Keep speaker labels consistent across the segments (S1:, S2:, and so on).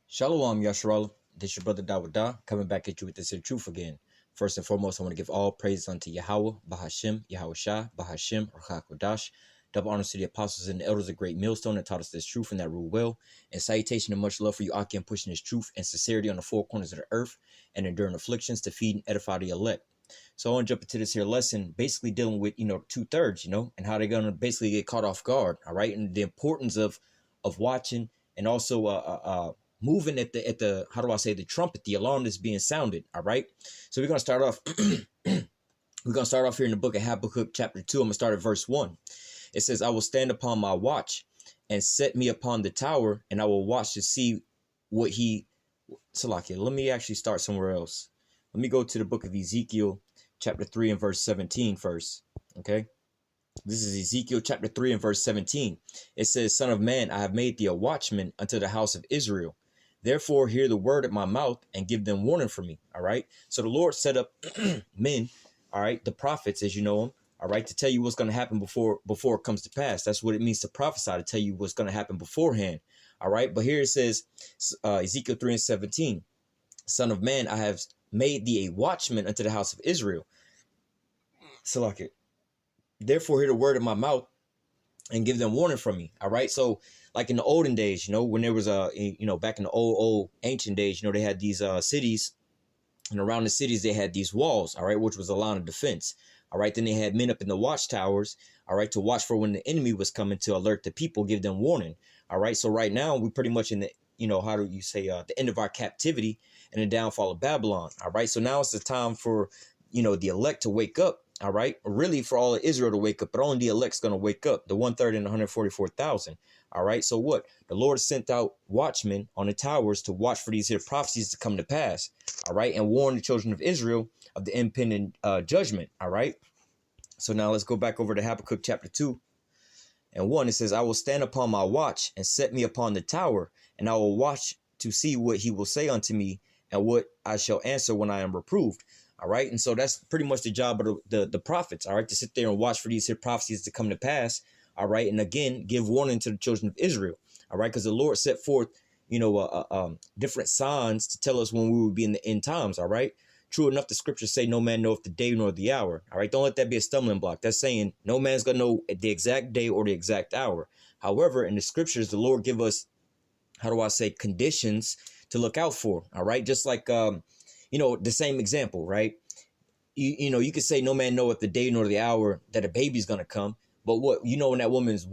S1: Shalom, Yasharal. This your brother Dawada coming back at you with this here truth again. First and foremost, I want to give all praise unto Yahawah, Bahashim, YAHAWASHI, Bahashim, Kodash. Double honors to the apostles and the elders of great Millstone that taught us this truth and that rule well. And salutation and much love for you, Akim, pushing this truth and sincerity on the four corners of the earth and enduring afflictions to feed and edify the elect. So I want to jump into this here lesson, basically dealing with, 2/3, and how they're going to basically get caught off guard. All right. And the importance of watching and also moving at the how do I say, the trumpet, the alarm that's being sounded. All right. So we're going to start off. We're going to start off here in the book of Habakkuk chapter 2. I'm going to start at verse 1. It says, I will stand upon my watch and set me upon the tower, and I will watch to see what he. Salakia, let me actually start somewhere else. Let me go to the book of Ezekiel chapter 3 and verse 17 first. Okay. This is Ezekiel chapter 3 and verse 17. It says, Son of man, I have made thee a watchman unto the house of Israel. Therefore, hear the word at my mouth and give them warning for me. All right. So the Lord set up men. All right. The prophets, as you know them. All right. To tell you what's going to happen before it comes to pass. That's what it means to prophesy, to tell you what's going to happen beforehand. All right. But here it says, Ezekiel 3 and 17. Son of man, I have made thee a watchman unto the house of Israel. Salakia. Therefore, hear the word of my mouth and give them warning from me. All right. So like in the olden days, when there was back in the old ancient days, they had these cities, and around the cities, they had these walls. All right. Which was a line of defense. All right. Then they had men up in the watchtowers. All right. To watch for when the enemy was coming, to alert the people, give them warning. All right. So right now we're pretty much in the, how do you say, the end of our captivity and the downfall of Babylon. All right. So now it's the time for, the elect to wake up. All right. Really for all of Israel to wake up, but only the elect's going to wake up, the 1/3 and 144,000. All right. So what? The Lord sent out watchmen on the towers to watch for these here prophecies to come to pass. All right. And warn the children of Israel of the impending judgment. All right. So now let's go back over to Habakkuk chapter 2 and 1. It says, I will stand upon my watch and set me upon the tower, and I will watch to see what he will say unto me and what I shall answer when I am reproved. All right. And so that's pretty much the job of the prophets. All right. To sit there and watch for these here prophecies to come to pass. All right. And again, give warning to the children of Israel. All right. Because the Lord set forth, different signs to tell us when we will be in the end times. All right. True enough, the scriptures say no man knoweth the day nor the hour. All right. Don't let that be a stumbling block. That's saying no man's going to know the exact day or the exact hour. However, in the scriptures, the Lord give us, how do I say, conditions to look out for. All right. Just like, the same example, right? You could say no man knoweth the day nor the hour that a baby's going to come. But what, when a woman's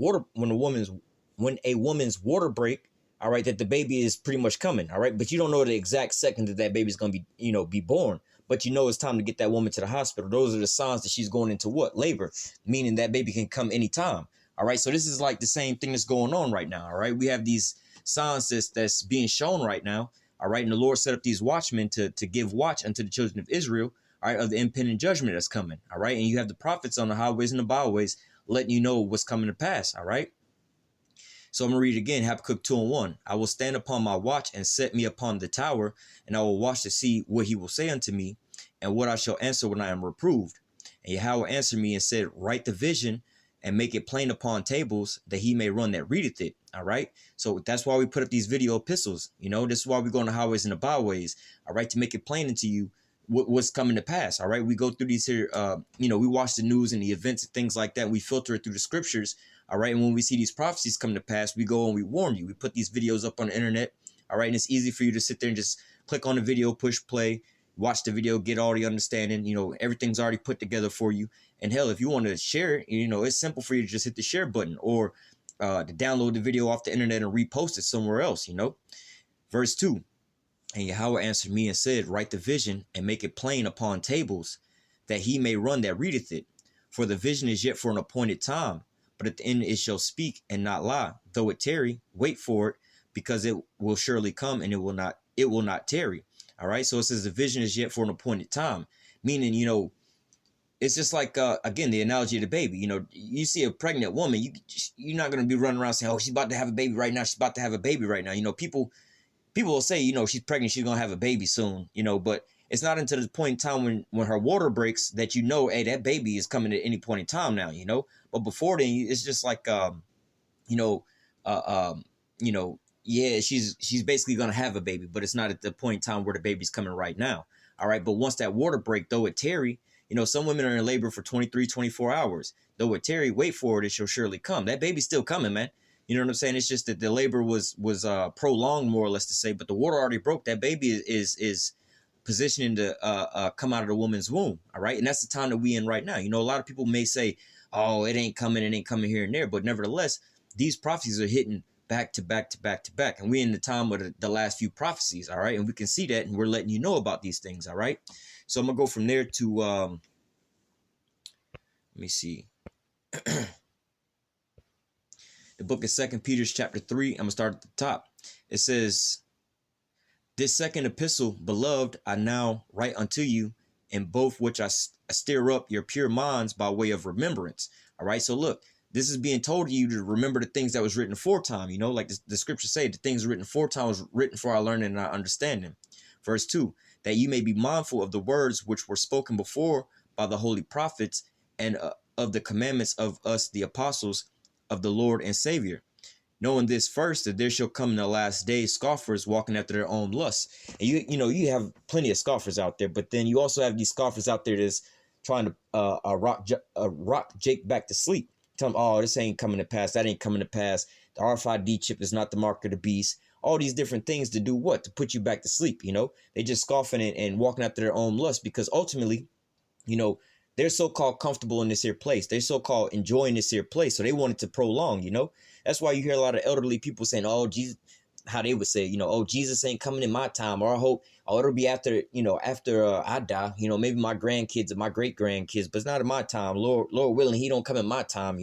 S1: water break, all right, that the baby is pretty much coming. All right. But you don't know the exact second that baby's going to be, be born. But it's time to get that woman to the hospital. Those are the signs that she's going into what? Labor, meaning that baby can come anytime. All right. So this is like the same thing that's going on right now. All right. We have these signs that's being shown right now. All right. And the Lord set up these watchmen to give watch unto the children of Israel, all right, of the impending judgment that's coming. All right. And you have the prophets on the highways and the byways letting you know what's coming to pass. All right. So I'm going to read it again. Habakkuk 2 and 1. I will stand upon my watch and set me upon the tower, and I will watch to see what he will say unto me and what I shall answer when I am reproved. And Yahweh answered me and said, write the vision and make it plain upon tables, that he may run that readeth it. All right. So that's why we put up these video epistles. This is why we go on the highways and the byways. All right. To make it plain unto you what's coming to pass. All right. We go through these here, we watch the news and the events and things like that. We filter it through the scriptures. All right. And when we see these prophecies come to pass, we go and we warn you. We put these videos up on the internet. All right. And it's easy for you to sit there and just click on the video, push play, watch the video, get all the understanding. Everything's already put together for you. And hell, if you want to share it, it's simple for you to just hit the share button or to download the video off the internet and repost it somewhere else. Verse 2. And Yahweh answered me and said, write the vision and make it plain upon tables, that he may run that readeth it. For the vision is yet for an appointed time, but at the end it shall speak and not lie. Though it tarry, wait for it, because it will surely come, and it will not tarry. All right. So it says the vision is yet for an appointed time, meaning, it's just like, again, the analogy of the baby. You see a pregnant woman, you're not going to be running around saying, oh, she's about to have a baby right now. She's about to have a baby right now. People will say, she's pregnant, she's going to have a baby soon, but it's not until the point in time when her water breaks that hey, that baby is coming at any point in time now, But before then, it's just like, yeah, she's basically gonna have a baby, but it's not at the point in time where the baby's coming right now. All right. But once that water break, though it tarry, some women are in labor for 23, 24 hours. Though it tarry, wait for it, it shall surely come. That baby's still coming, man. You know what I'm saying? It's just that the labor was prolonged, more or less to say, but the water already broke. That baby is positioning to come out of the woman's womb. All right. And that's the time that we in right now. A lot of people may say, oh, it ain't coming here and there. But nevertheless, these prophecies are hitting back to back to back to back. And we're in the time of the last few prophecies. All right. And we can see that, and we're letting you know about these things. All right. So I'm going to go from there to, let me see. The book of 2 Peter chapter 3. I'm going to start at the top. It says, this second epistle, beloved, I now write unto you, in both which I stir up your pure minds by way of remembrance. All right. So look, this is being told to you to remember the things that was written aforetime. Like the scriptures say, the things written aforetime was written for our learning and our understanding. Verse 2, that you may be mindful of the words which were spoken before by the holy prophets, and of the commandments of us, the apostles of the Lord and Savior. Knowing this first, that there shall come in the last days scoffers walking after their own lusts. And you have plenty of scoffers out there, but then you also have these scoffers out there that's trying to rock Jake back to sleep. Tell them, oh, this ain't coming to pass. That ain't coming to pass. The RFID chip is not the mark of the beast. All these different things to do what? To put you back to sleep. They just scoffing and walking after their own lust, because ultimately, they're so-called comfortable in this here place. They're so-called enjoying this here place. So they want it to prolong, That's why you hear a lot of elderly people saying, oh, Jesus, how they would say, oh, Jesus ain't coming in my time. Or I hope, oh, it'll be after I die, maybe my grandkids or my great grandkids, but it's not in my time. Lord willing, he don't come in my time,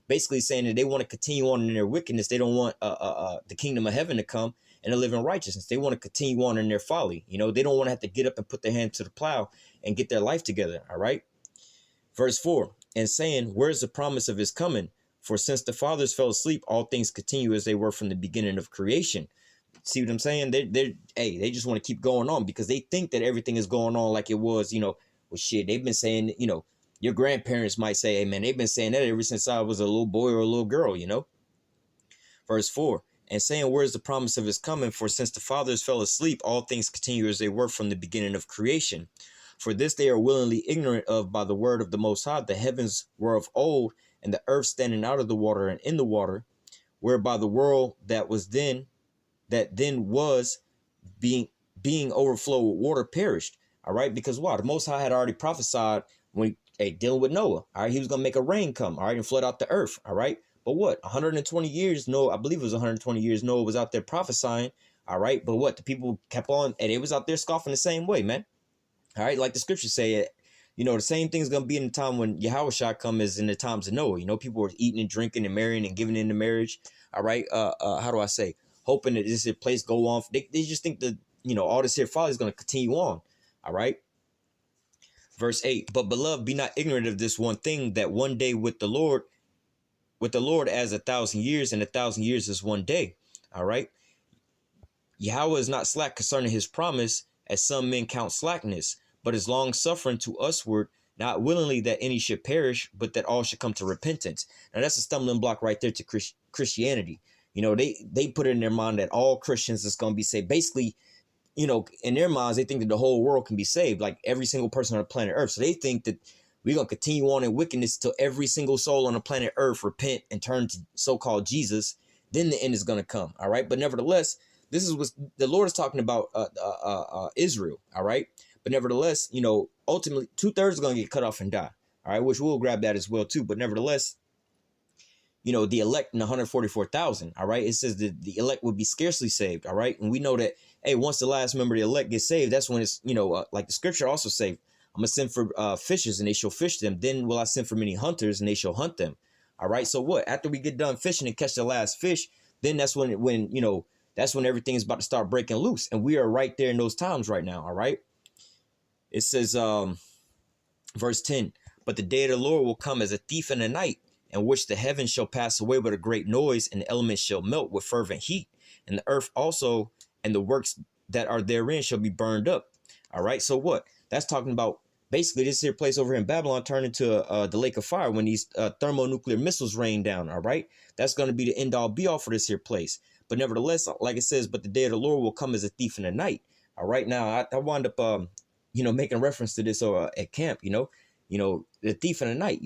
S1: basically saying that they want to continue on in their wickedness. They don't want the kingdom of heaven to come and to live in righteousness. They want to continue on in their folly. They don't want to have to get up and put their hand to the plow and get their life together. All right. Verse 4, and saying, where's the promise of his coming? For since the fathers fell asleep, all things continue as they were from the beginning of creation. See what I'm saying? They just want to keep going on because they think that everything is going on like it was, well, shit, they've been saying, your grandparents might say, hey, man, they've been saying that ever since I was a little boy or a little girl, Verse 4, and saying, where's the promise of his coming? For since the fathers fell asleep, all things continue as they were from the beginning of creation. For this they are willingly ignorant of by the word of the Most High. The heavens were of old, and the earth standing out of the water and in the water, whereby the world that then was being overflowed with water perished. All right, because what? The Most High had already prophesied when dealing with Noah. All right, he was gonna make a rain come, all right, and flood out the earth. All right, but what? 120 years, Noah, I believe it was 120 years, Noah was out there prophesying. All right, but what? The people kept on, and they was out there scoffing the same way, man. All right, like the scriptures say, the same thing's going to be in the time when YAHAWASHI come as in the times of Noah. People were eating and drinking and marrying and giving into marriage. All right, how do I say? Hoping that this place go on. They just think that, all this here folly is going to continue on. All right. Verse 8, but beloved, be not ignorant of this one thing, that one day with the Lord as 1,000 years, and 1,000 years is one day. All right. Yahweh is not slack concerning his promise, as some men count slackness, but is long suffering to usward, not willingly that any should perish, but that all should come to repentance. Now that's a stumbling block right there to Christianity. They put it in their mind that all Christians is going to be saved. Basically, in their minds, they think that the whole world can be saved, like every single person on the planet Earth. So they think that we're going to continue on in wickedness till every single soul on the planet Earth repent and turn to so-called Jesus. Then the end is going to come. All right. But nevertheless, this is what the Lord is talking about, Israel. All right. But nevertheless, ultimately 2/3 is going to get cut off and die. All right. Which we'll grab that as well, too. But nevertheless, the elect in 144,000. All right. It says that the elect would be scarcely saved. All right. And we know that, hey, once the last member of the elect gets saved, that's when it's, like the scripture also say, I'm going to send for fishers and they shall fish them. Then will I send for many hunters and they shall hunt them. All right. So what? After we get done fishing and catch the last fish, then that's when that's when everything is about to start breaking loose. And we are right there in those times right now. All right. It says, verse 10, but the day of the Lord will come as a thief in the night, in which the heavens shall pass away with a great noise, and the elements shall melt with fervent heat, and the earth also and the works that are therein shall be burned up. All right. So what? That's talking about basically this here place over in Babylon turned into the lake of fire when these thermonuclear missiles rain down. All right. That's going to be the end all be all for this here place. But nevertheless, like it says, but the day of the Lord will come as a thief in the night. All right, now I wound up making reference to this at camp, the thief in the night,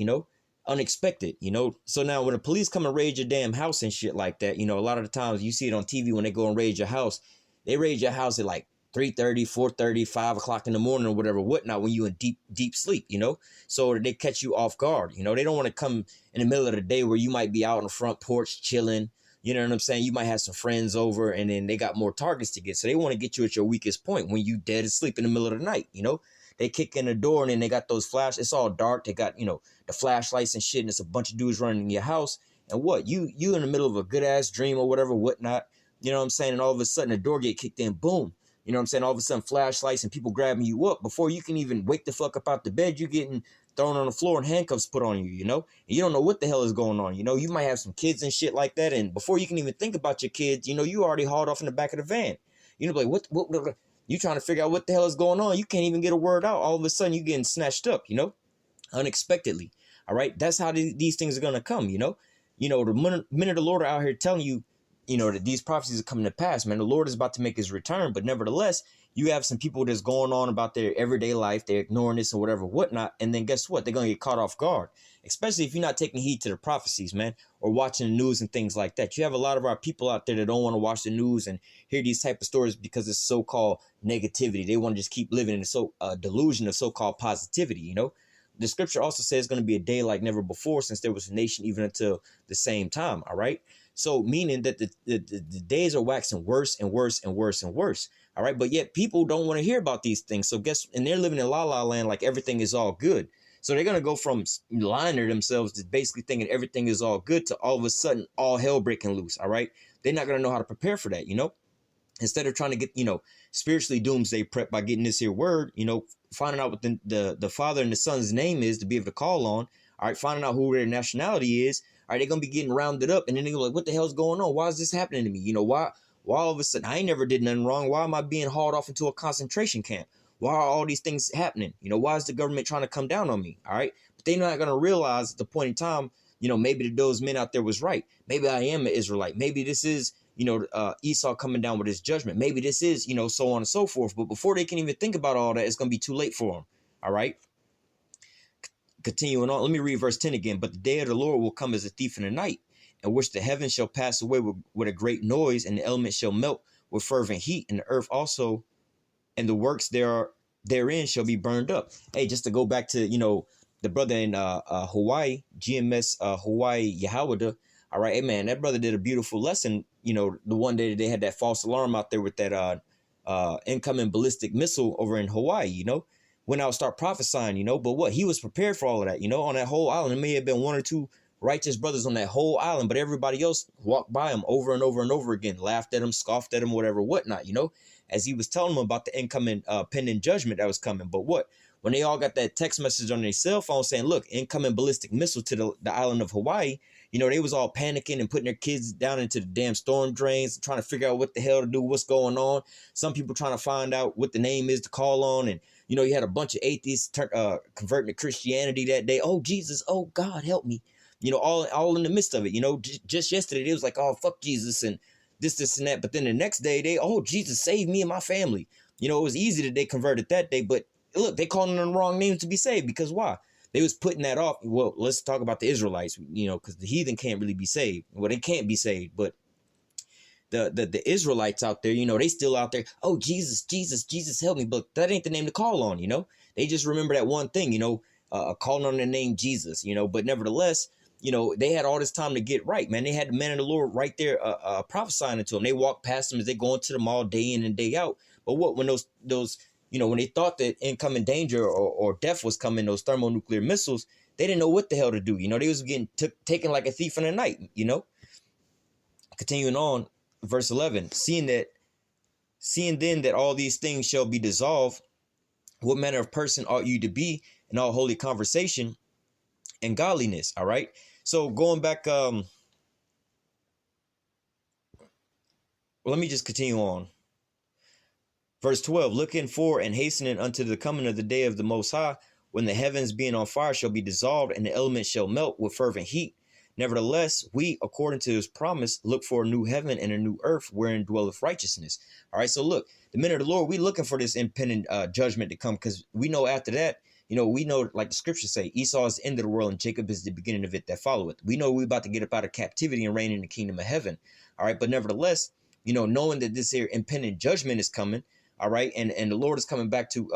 S1: unexpected, so now when the police come and raid your damn house and shit like that, a lot of the times you see it on TV when they go and raid your house, they raid your house at like 3:30, 4:30, 5 o'clock in the morning or whatever, whatnot, when you in deep sleep, so they catch you off guard. They don't want to come in the middle of the day where you might be out on the front porch chilling. You know what I'm saying? You might have some friends over and then they got more targets to get. So they want to get you at your weakest point when you dead asleep in the middle of the night, They kick in the door and then they got those flash. It's all dark. They got, the flashlights and shit, and it's a bunch of dudes running in your house. And what? You in the middle of a good ass dream or whatever, whatnot. You know what I'm saying? And all of a sudden the door get kicked in, boom. You know what I'm saying? All of a sudden flashlights and people grabbing you up. Before you can even wake the fuck up out the bed, you getting thrown on the floor and handcuffs put on you, And you don't know what the hell is going on. You might have some kids and shit like that. And before you can even think about your kids, you already hauled off in the back of the van. Like, what you trying to figure out what the hell is going on? You can't even get a word out. All of a sudden you getting snatched up, unexpectedly. All right. That's how these things are going to come, the minute the Lord are out here telling you, that these prophecies are coming to pass, man, the Lord is about to make his return. But nevertheless, you have some people that's going on about their everyday life. They're ignoring this or whatever, whatnot. And then guess what? They're going to get caught off guard, especially if you're not taking heed to the prophecies, man, or watching the news and things like that. You have a lot of our people out there that don't want to watch the news and hear these type of stories because it's so-called negativity. They want to just keep living in a delusion of so-called positivity, The scripture also says it's going to be a day like never before since there was a nation even until the same time, all right? So meaning that the days are waxing worse and worse and worse and worse. All right. But yet people don't want to hear about these things. So and they're living in la la land like everything is all good. So they're going to go from lying to themselves to basically thinking everything is all good to all of a sudden all hell breaking loose. All right. They're not going to know how to prepare for that, instead of trying to get, spiritually doomsday prep by getting this here word, finding out what the Father and the Son's name is to be able to call on. All right. Finding out who their nationality is. All right, they're going to be getting rounded up and then they're like, what the hell's going on? Why is this happening to me? Why all of a sudden I ain't never did nothing wrong? Why am I being hauled off into a concentration camp? Why are all these things happening? Why is the government trying to come down on me? All right. But they're not going to realize at the point in time, maybe those men out there was right. Maybe I am an Israelite. Maybe this is, Esau coming down with his judgment. Maybe this is, so on and so forth. But before they can even think about all that, it's going to be too late for them. All right. Continuing on, let me read verse 10 again. But the day of the Lord will come as a thief in the night, in which the heavens shall pass away with a great noise, and the elements shall melt with fervent heat, and the earth also, and the works therein shall be burned up. Hey, just to go back to, the brother in Hawaii, GMS Hawaii YAHAWAH. All right, hey man, that brother did a beautiful lesson. The one day that they had that false alarm out there with that incoming ballistic missile over in Hawaii, went out, start prophesying, but what? He was prepared for all of that, on that whole island. It may have been one or two righteous brothers on that whole island, but everybody else walked by him over and over and over again, laughed at him, scoffed at him, whatever, whatnot, as he was telling them about the incoming pending judgment that was coming. But what? When they all got that text message on their cell phone saying, look, incoming ballistic missile to the island of Hawaii, they was all panicking and putting their kids down into the damn storm drains, trying to figure out what the hell to do, what's going on. Some people trying to find out what the name is to call on. And, you had a bunch of atheists converting to Christianity that day. Oh, Jesus. Oh, God, help me. All in the midst of it. Just yesterday, they was like, oh, fuck Jesus and this and that. But then the next day, oh, Jesus, save me and my family. It was easy that they converted that day. But look, they calling them the wrong names to be saved. Because why? They was putting that off. Well, let's talk about the Israelites, because the heathen can't really be saved. Well, they can't be saved. But the Israelites out there, they still out there. Oh, Jesus, Jesus, Jesus, help me. But that ain't the name to call on, They just remember that one thing, calling on the name Jesus, But nevertheless, they had all this time to get right, man. They had the man of the Lord right there prophesying to them. They walked past them as they go into them all day in and day out. But what, when those when they thought that incoming danger or death was coming, those thermonuclear missiles, they didn't know what the hell to do. They was getting taken like a thief in the night, Continuing on, verse 11, seeing then that all these things shall be dissolved, what manner of person ought you to be in all holy conversation and godliness? All right. So going back, let me just continue on. Verse 12, looking for and hastening unto the coming of the day of the Most High, when the heavens being on fire shall be dissolved and the elements shall melt with fervent heat. Nevertheless, we, according to his promise, look for a new heaven and a new earth wherein dwelleth righteousness. All right, so look, the minute of the Lord, we looking for this impending judgment to come, because we know after that, we know, like the scriptures say, Esau is the end of the world and Jacob is the beginning of it that followeth. We know we're about to get up out of captivity and reign in the kingdom of heaven. All right, but nevertheless, knowing that this here impending judgment is coming, all right, and the Lord is coming back to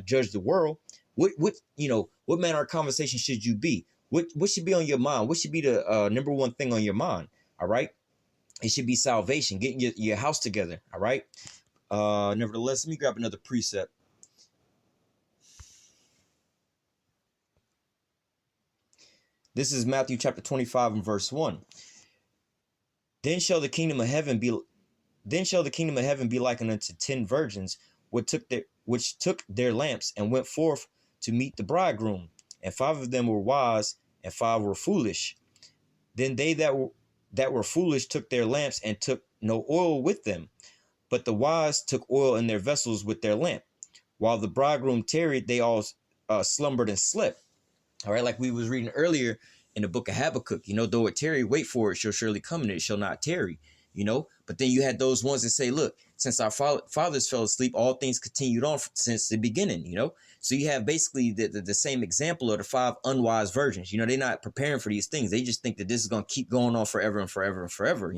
S1: judge the world. What manner of conversation should you be? What should be on your mind? What should be the number one thing on your mind? All right, it should be salvation, getting your house together. All right. Nevertheless, let me grab another precept. This is Matthew chapter 25 and verse 1. Then shall the kingdom of heaven be likened unto 10 virgins, which took their lamps and went forth to meet the bridegroom. And 5 of them were wise, and 5 were foolish. Then they that were foolish took their lamps and took no oil with them. But the wise took oil in their vessels with their lamp. While the bridegroom tarried, they all slumbered and slept. All right, like we was reading earlier in the book of Habakkuk, though it tarry, wait for it, shall surely come, and it shall not tarry, But then you had those ones that say, look, since our fathers fell asleep, all things continued on since the beginning, So you have basically the same example of the 5 unwise virgins. They're not preparing for these things. They just think that this is going to keep going on forever and forever and forever,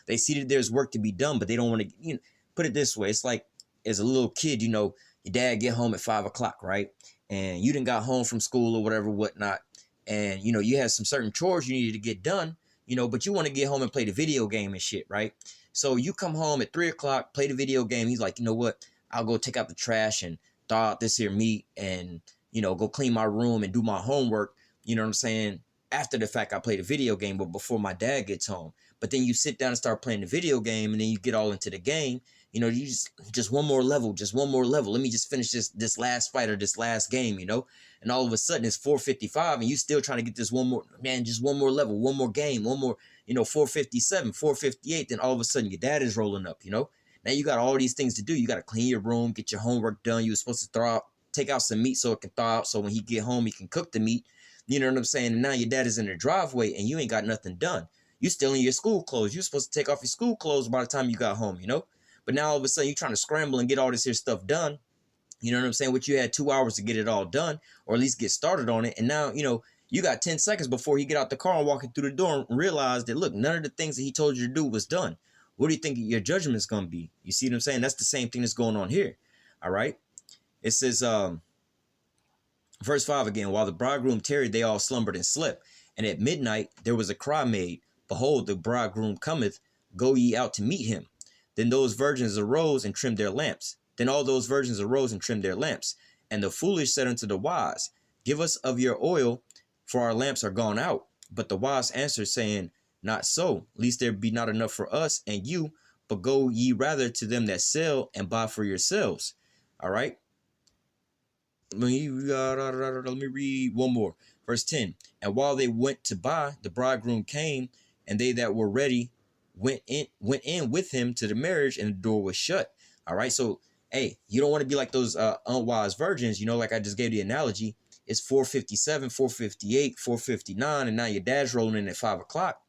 S1: They see that there's work to be done, but they don't want to, put it this way. It's like as a little kid, your dad get home at 5 o'clock, right? And you done got home from school or whatever, whatnot. And, you have some certain chores you needed to get done, but you want to get home and play the video game and shit, right? So you come home at 3 o'clock, play the video game. He's like, you know what? I'll go take out the trash and thaw out this here meat and, go clean my room and do my homework. You know what I'm saying? After the fact, I play the video game, but before my dad gets home. But then you sit down and start playing the video game, and then you get all into the game. You just one more level, just one more level. Let me just finish this last fight or this last game, And all of a sudden it's 4:55 and you still trying to get this one more, man, just one more level, one more game, one more, 4:57, 4:58. Then all of a sudden your dad is rolling up, Now you got all these things to do. You got to clean your room, get your homework done. You were supposed to take out some meat so it can thaw out. So when he get home, he can cook the meat. You know what I'm saying? And now your dad is in the driveway and you ain't got nothing done. You still in your school clothes. You're supposed to take off your school clothes by the time you got home, But now all of a sudden you're trying to scramble and get all this here stuff done. You know what I'm saying? Which you had 2 hours to get it all done, or at least get started on it. And now, you got 10 seconds before he get out the car and walking through the door and realize that, look, none of the things that he told you to do was done. What do you think your judgment is going to be? You see what I'm saying? That's the same thing that's going on here. All right. It says, verse 5 again, while the bridegroom tarried, they all slumbered and slept. And at midnight, there was a cry made, behold, the bridegroom cometh, go ye out to meet him. Then those virgins arose and trimmed their lamps. Then all those virgins arose and trimmed their lamps. And the foolish said unto the wise, give us of your oil, for our lamps are gone out. But the wise answered, saying, not so, lest there be not enough for us and you, but go ye rather to them that sell and buy for yourselves. All right. Let me read one more. Verse 10. And while they went to buy, the bridegroom came, and they that were ready went in with him to the marriage, and the door was shut. All right. So, hey, you don't want to be like those unwise virgins, like I just gave the analogy. It's 4:57, 4:58, 4:59, and now your dad's rolling in at 5 o'clock.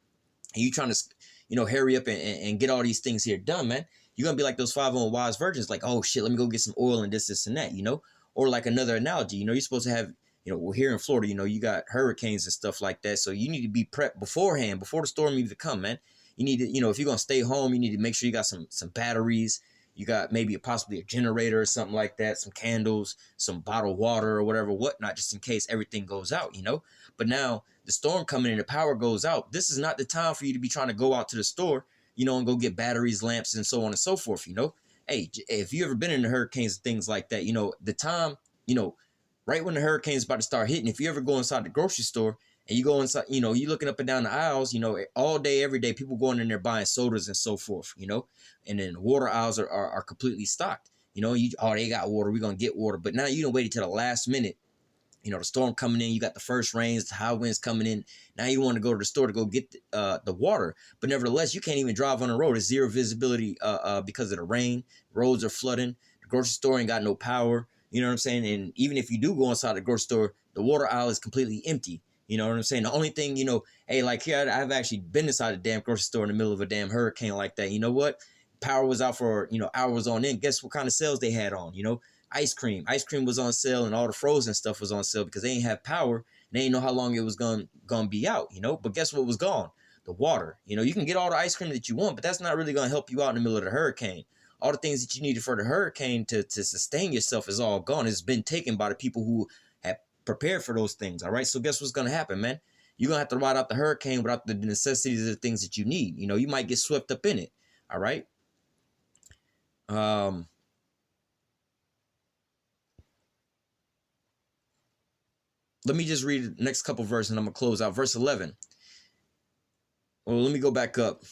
S1: And you trying to, hurry up and get all these things here done, man. You're going to be like those 5 unwise virgins, like, oh, shit, let me go get some oil and this, and that, Or like another analogy, you're supposed to have, we're here in Florida, you got hurricanes and stuff like that. So you need to be prepped beforehand, before the storm even come, man. You need to, if you're going to stay home, you need to make sure you got some batteries. You got maybe possibly a generator or something like that, some candles, some bottled water or whatever, whatnot, just in case everything goes out, But now the storm coming and the power goes out. This is not the time for you to be trying to go out to the store, and go get batteries, lamps, and so on and so forth, Hey, if you ever been in the hurricanes and things like that, the time, right when the hurricane's about to start hitting, if you ever go inside the grocery store and you go inside, you looking up and down the aisles, all day, every day, people going in there buying sodas and so forth, and then the water aisles are completely stocked. They got water, we're going to get water. But now you don't wait until the last minute. The storm coming in, you got the first rains, the high winds coming in. Now you want to go to the store to go get the water. But nevertheless, you can't even drive on the road. It's zero visibility because of the rain. Roads are flooding. The grocery store ain't got no power. You know what I'm saying? And even if you do go inside the grocery store, the water aisle is completely empty. You know what I'm saying? The only thing, you know, hey, like here, I've actually been inside a damn grocery store in the middle of a damn hurricane like that. You know what? Power was out for, you know, hours on end. Guess what kind of sales they had on? You know, ice cream. Ice cream was on sale, and all the frozen stuff was on sale because they ain't have power and they ain't know how long it was gonna be out, you know. But guess what was gone? The water. You know, you can get all the ice cream that you want, but that's not really gonna help you out in the middle of the hurricane. All the things that you needed for the hurricane to sustain yourself is all gone. It's been taken by the people who have prepared for those things. All right. So guess what's gonna happen, man? You're gonna have to ride out the hurricane without the necessities of the things that you need. You know, you might get swept up in it. All right. Let me just read the next couple verses and I'm gonna close out. Verse 11. Well, let me go back up.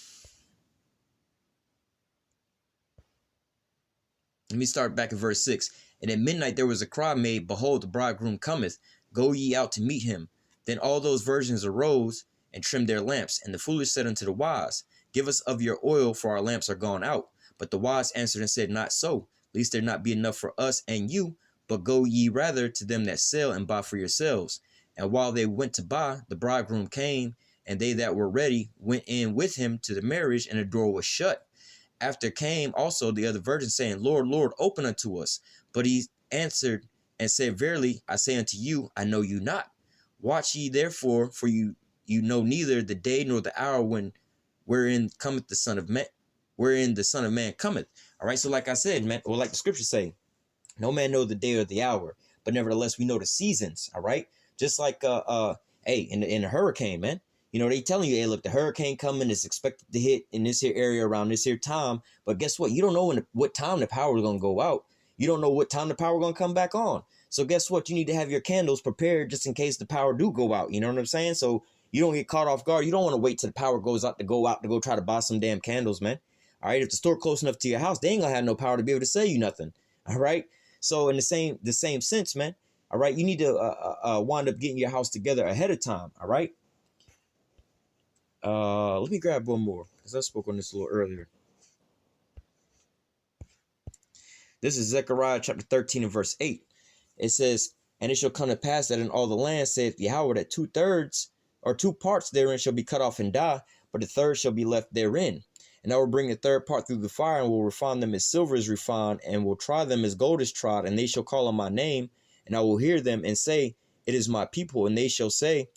S1: Let me start back at verse 6. And at midnight there was a cry made, behold, the bridegroom cometh. Go ye out to meet him. Then all those virgins arose and trimmed their lamps. And the foolish said unto the wise, give us of your oil, for our lamps are gone out. But the wise answered and said, not so, lest there not be enough for us and you, but go ye rather to them that sell and buy for yourselves. And while they went to buy, the bridegroom came, and they that were ready went in with him to the marriage, and the door was shut. After came also the other virgins, saying, Lord, Lord, open unto us. But he answered and said, verily, I say unto you, I know you not. Watch ye therefore, for you know neither the day nor the hour wherein cometh the Son of Man, wherein the Son of Man cometh. All right, so like I said, man, or like the scriptures say, no man know the day or the hour, but nevertheless we know the seasons. All right, just like hey, in a hurricane, man. You know, they telling you, hey, look, the hurricane coming is expected to hit in this here area around this here time. But guess what? You don't know what time the power is going to go out. You don't know what time the power is going to come back on. So guess what? You need to have your candles prepared just in case the power do go out. You know what I'm saying? So you don't get caught off guard. You don't want to wait till the power goes out to go try to buy some damn candles, man. All right. If the store close enough to your house, they ain't going to have no power to be able to sell you nothing. All right. So in the same sense, man. All right. You need to wind up getting your house together ahead of time. All right. Let me grab one more because I spoke on this a little earlier. This is Zechariah chapter 13 and verse 8. It says, and it shall come to pass that in all the land, saith Yahweh, that 2/3 or 2 parts therein shall be cut off and die, but the third shall be left therein. And I will bring the third part through the fire, and will refine them as silver is refined, and will try them as gold is tried, and they shall call on my name, and I will hear them and say, it is my people, and they shall say,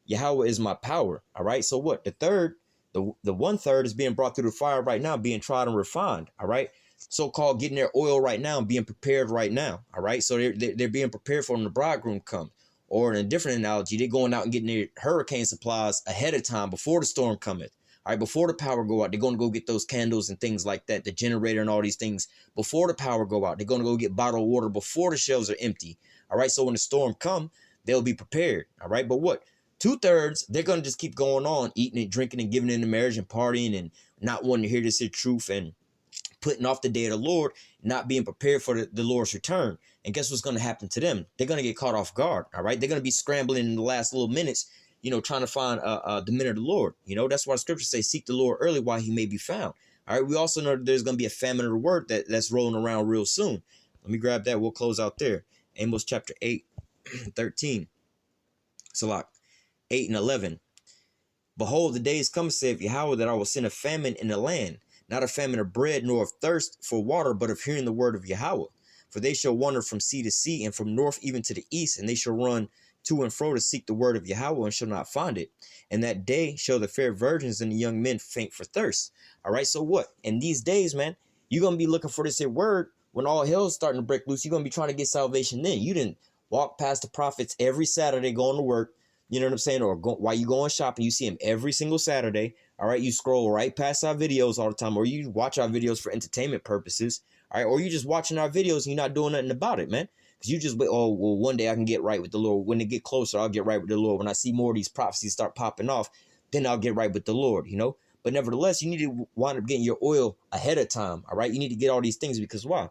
S1: Yahweh is my power. All right. So what? The third, the 1/3 is being brought through the fire right now, being tried and refined. All right. So-called getting their oil right now and being prepared right now. All right. So they're being prepared for when the bridegroom comes. Or in a different analogy, they're going out and getting their hurricane supplies ahead of time before the storm cometh. All right. Before the power go out, they're going to go get those candles and things like that, the generator and all these things before the power go out. They're going to go get bottled water before the shelves are empty. All right. So when the storm come, they'll be prepared. All right. But what? 2/3, they're going to just keep going on, eating and drinking and giving in the marriage and partying and not wanting to hear this here truth and putting off the day of the Lord, not being prepared for the Lord's return. And guess what's going to happen to them? They're going to get caught off guard. All right. They're going to be scrambling in the last little minutes, you know, trying to find the minute of the Lord. You know, that's why the scriptures say, seek the Lord early while he may be found. All right. We also know that there's going to be a famine of the word that's rolling around real soon. Let me grab that. We'll close out there. Amos chapter 8, 13. Salak. 8 and 11. Behold, the days come, saith Yahweh, that I will send a famine in the land, not a famine of bread, nor of thirst for water, but of hearing the word of Yahweh. For they shall wander from sea to sea, and from north even to the east, and they shall run to and fro to seek the word of Yahweh, and shall not find it. And that day shall the fair virgins and the young men faint for thirst. All right, so what? In these days, man, you're going to be looking for this here word when all hell's starting to break loose. You're going to be trying to get salvation then. You didn't walk past the prophets every Saturday going to work. You know what I'm saying? Or while you going shopping, you see him every single Saturday. All right. You scroll right past our videos all the time, or you watch our videos for entertainment purposes. All right. Or you just watching our videos and you're not doing nothing about it, man. Because you just, oh, well, one day I can get right with the Lord. When they get closer, I'll get right with the Lord. When I see more of these prophecies start popping off, then I'll get right with the Lord, you know. But nevertheless, you need to wind up getting your oil ahead of time. All right. You need to get all these things because why?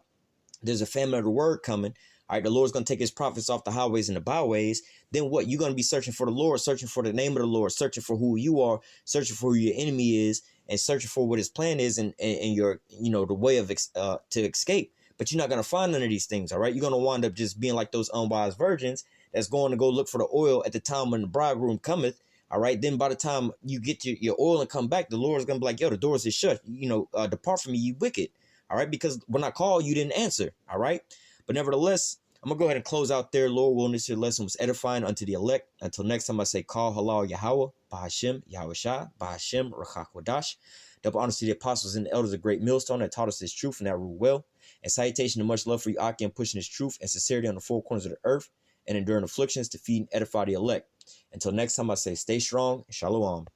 S1: There's a famine of the word coming. All right, the Lord's going to take his prophets off the highways and the byways. Then what? You're going to be searching for the Lord, searching for the name of the Lord, searching for who you are, searching for who your enemy is, and searching for what his plan is and your, you know, the way of to escape. But you're not going to find none of these things. All right, you're going to wind up just being like those unwise virgins that's going to go look for the oil at the time when the bridegroom cometh. All right, then by the time you get your oil and come back, the Lord's gonna be like, yo, the doors is shut. Depart from me, you wicked. All right, because when I called, you didn't answer. All right, but nevertheless, I'm gonna go ahead and close out there. Lord willing, this lesson was edifying unto the elect. Until next time, I say, call halal Yahawah, Bahashim, Yahawashi, Bahashim, Rachakwadash. Double honors to the apostles and the elders of Great Millstone that taught us this truth and that rule well. And salutation and much love for you, Aki, and pushing this truth and sincerity on the four corners of the earth and enduring afflictions to feed and edify the elect. Until next time, I say, stay strong and shalom.